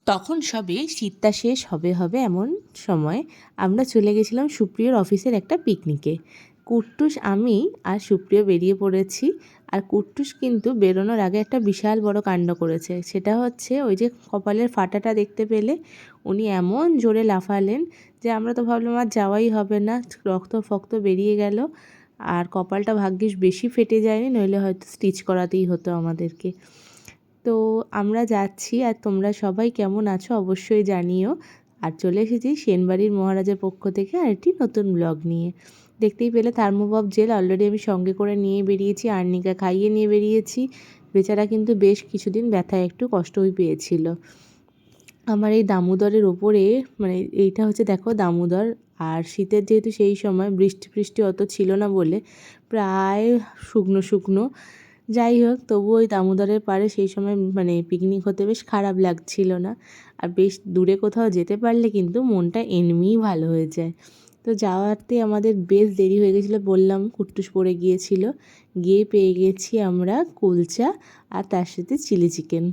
তখন সবে শীতটা শেষ হবে হবে এমন সময় আমরা চলে গেছিলাম সুপ্রিয়র অফিসের একটা পিকনিকে। কুট্টুস, আমি আর সুপ্রিয় বেরিয়ে পড়েছি। আর কুট্টুস কিন্তু বেরোনোর আগে একটা বিশাল বড় কাণ্ড করেছে। সেটা হচ্ছে ওই যে কপালের ফাটাটা দেখতে পেলে উনি এমন জোরে লাফালেন যে আমরা তো ভাবলাম আর যাওয়াই হবে না, রক্ত ফক্ত বেরিয়ে গেল। আর কপালটা ভাগ্যিস বেশি ফেটে যায়নি, নইলে হয়তো স্টিচ করাতেই হতো আমাদেরকে। তো আমরা যাচ্ছি, আর তোমরা সবাই কেমন আছো অবশ্যই জানিও। আর চলে এসেছি সেনবাড়ির মহারাজের পক্ষ থেকে আরেকটি নতুন ব্লগ নিয়ে। দেখতেই পেলে থার্মোবব জেল অলরেডি আমি সঙ্গে করে নিয়ে বেরিয়েছি, আর্নিকা খাইয়ে নিয়ে বেরিয়েছি। বেচারা কিন্তু বেশ কিছুদিন ব্যথায় একটু কষ্টই পেয়েছিল। আমার এই দামোদরের ওপরে, মানে এইটা হচ্ছে দেখো দামোদর, আর শীতের যেহেতু সেই সময় বৃষ্টি ফৃষ্টি অত ছিল না বলে প্রায় শুকনো শুকনো। যাই হোক, তবু ওই দামোদরের পাড়ে সেই সময় মানে পিকনিক হতে বেশ খারাপ লাগছিল না। আর বেশ দূরে কোথাও যেতে পারলে কিন্তু মনটা এমনিই ভালো হয়ে যায়। তো যাওয়াতে আমাদের বেশ দেরি হয়ে গেছিলো, বললাম কুট্টুস পড়ে গিয়েছিল। গিয়ে পেয়ে গেছি আমরা কুলচা আর তার সাথে চিলি চিকেন।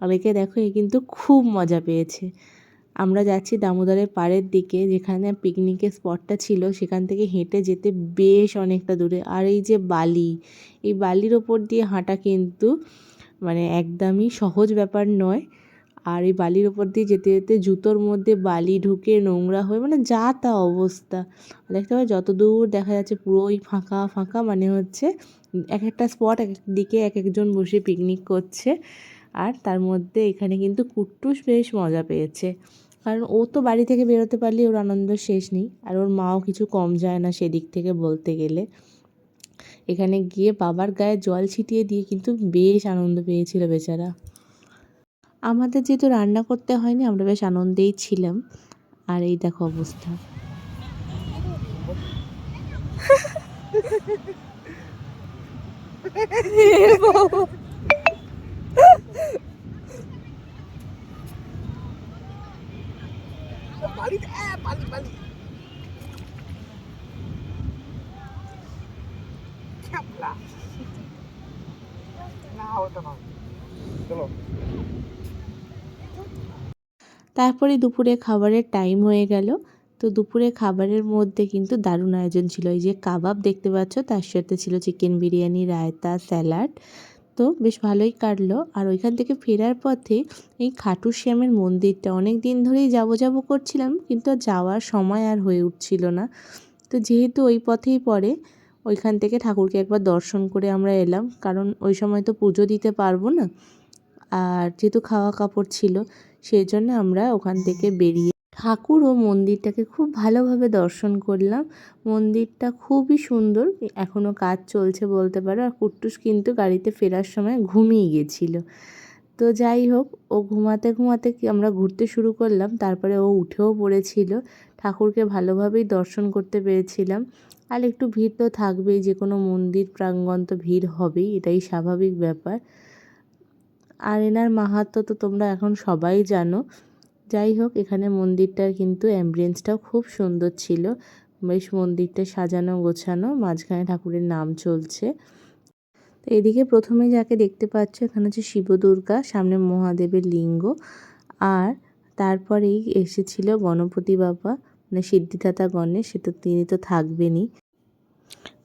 অনেকে দেখো এ কিন্তু খুব মজা পেয়েছে। আমরা যাচ্ছি দামোদরের পাড়ের দিকে, যেখানে পিকনিকের স্পটটা ছিল সেখান থেকে হেঁটে যেতে বেশ অনেকটা দূরে। আর এই যে বালি, এই বালির ওপর দিয়ে হাঁটা কিন্তু মানে একদমই সহজ ব্যাপার নয়। আর এই বালির ওপর দিয়ে যেতে যেতে জুতোর মধ্যে বালি ঢুকে নোংরা হয়ে মানে যা তা অবস্থা। দেখতে পাবে যত দূর দেখা যাচ্ছে পুরোই ফাঁকা ফাঁকা, মানে হচ্ছে এক একটা স্পট এক এক দিকে এক একজন বসে পিকনিক করছে। আর তার মধ্যে এখানে কিন্তু কুট্টুস বেশ মজা পেয়েছে, কারণ ও তো বাড়ি থেকে বেরোতে পারলে ওর আনন্দ শেষ নেই। আর ওর মাও কিছু কম যায় না সেদিক থেকে বলতে গেলে। এখানে গিয়ে বাবার গায়ে জল ছিটিয়ে দিয়ে কিন্তু বেশ আনন্দ পেয়েছিল বেচারা। আমাদের যেহেতু রান্না করতে হয়নি, আমরা বেশ আনন্দেই ছিলাম। আর এই দেখো অবস্থা। তারপরে দুপুরে খাবারের টাইম হয়ে গেল। তো দুপুরে খাবারের মধ্যে কিন্তু দারুণ আয়োজন ছিল। এই যে কাবাব দেখতে পাচ্ছ, তার সাথে ছিল চিকেন বিরিয়ানি, রায়তা, স্যালাড। তো বেশ ভালোই কাটলো। আর ওইখান থেকে ফেরার পথে এই খাটু শ্যামের মন্দিরটা অনেক দিন ধরেই যাবো যাবো করছিলাম, কিন্তু যাওয়ার সময় আর হয়ে উঠছিল না। তো যেহেতু ওই পথেই পড়ে, ওইখান থেকে ঠাকুরকে একবার দর্শন করে আমরা এলাম, কারণ ওই সময় তো পুজো দিতে পারবো না। আর যেহেতু খাওয়া কাপড় ছিল, সেই জন্য আমরা ওখান থেকে বেরিয়ে ঠাকুর ও মন্দিরটাকে খুব ভালোভাবে দর্শন করলাম। মন্দিরটা খুবই সুন্দর, এখনও কাজ চলছে বলতে পারো। আর কুট্টুস কিন্তু গাড়িতে ফেরার সময় ঘুমিয়ে গেছিল। তো যাই হোক, ও ঘুমাতে ঘুমাতে আমরা ঘুরতে শুরু করলাম, তারপরে ও উঠেও পড়েছিল। ঠাকুরকে ভালোভাবেই দর্শন করতে পেরেছিলাম। আর একটু ভিড় তো থাকবেই, যে কোনো মন্দির প্রাঙ্গণ তো ভিড় হবেই, এটাই স্বাভাবিক ব্যাপার। আর এনার মাহাত্ম্য তো তোমরা এখন সবাই জানো। যাই হোক, এখানে মন্দিরটার কিন্তু অ্যাম্বিয়েন্সটাও খুব সুন্দর ছিল। বেশ মন্দিরটা সাজানো গোছানো, মাঝখানে ঠাকুরের নাম চলছে। তো এদিকে প্রথমে যাকে দেখতে পাচ্ছ, এখানে হচ্ছে শিব দুর্গা, সামনে মহাদেবের লিঙ্গ। আর তারপরেই এসেছিল গণপতি বাবা, মানে সিদ্ধিদাতা গণেশ, সে তো তিনি তো থাকবেনই।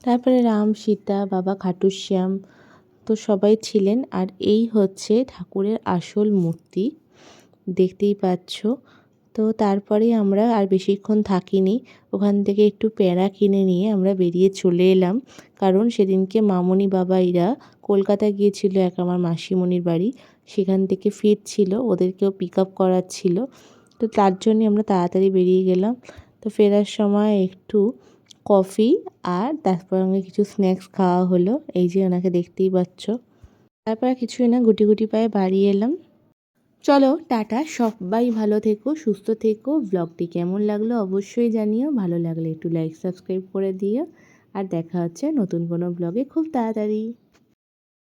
তারপরে রাম, সীতা, বাবা খাটুশ্যাম, তো সবাই ছিলেন। আর এই হচ্ছে ঠাকুরের আসল মূর্তি, দেখতেই পাচ্ছ। তো তারপরে আমরা আর বেশিক্ষণ থাকিনি, ওখান থেকে একটু প্যাঁড়া কিনে নিয়ে আমরা বেরিয়ে চলে এলাম। কারণ সেদিনকে মামনি বাবাইরা কলকাতায় গিয়েছিল এক আমার মাসিমণির বাড়ি, সেখান থেকে ফিরছিল, ওদেরকেও পিক আপ করাচ্ছিল। তো তার জন্যে আমরা তাড়াতাড়ি বেরিয়ে গেলাম। তো ফেরার সময় একটু কফি আর তারপর সঙ্গে কিছু স্ন্যাক্স খাওয়া হলো। এই যে ওনাকে দেখতেই পাচ্ছ। তারপর কিছুই না, গুটি গুটি পায়ে বাড়ি এলাম। চলো টাটা, সবাই ভালো থেকো, সুস্থ থেকো। ব্লগটি কেমন লাগলো অবশ্যই জানিও, ভালো লাগলে একটু লাইক সাবস্ক্রাইব করে দিও। আর দেখা হচ্ছে নতুন কোনো ব্লগে খুব তাড়াতাড়ি।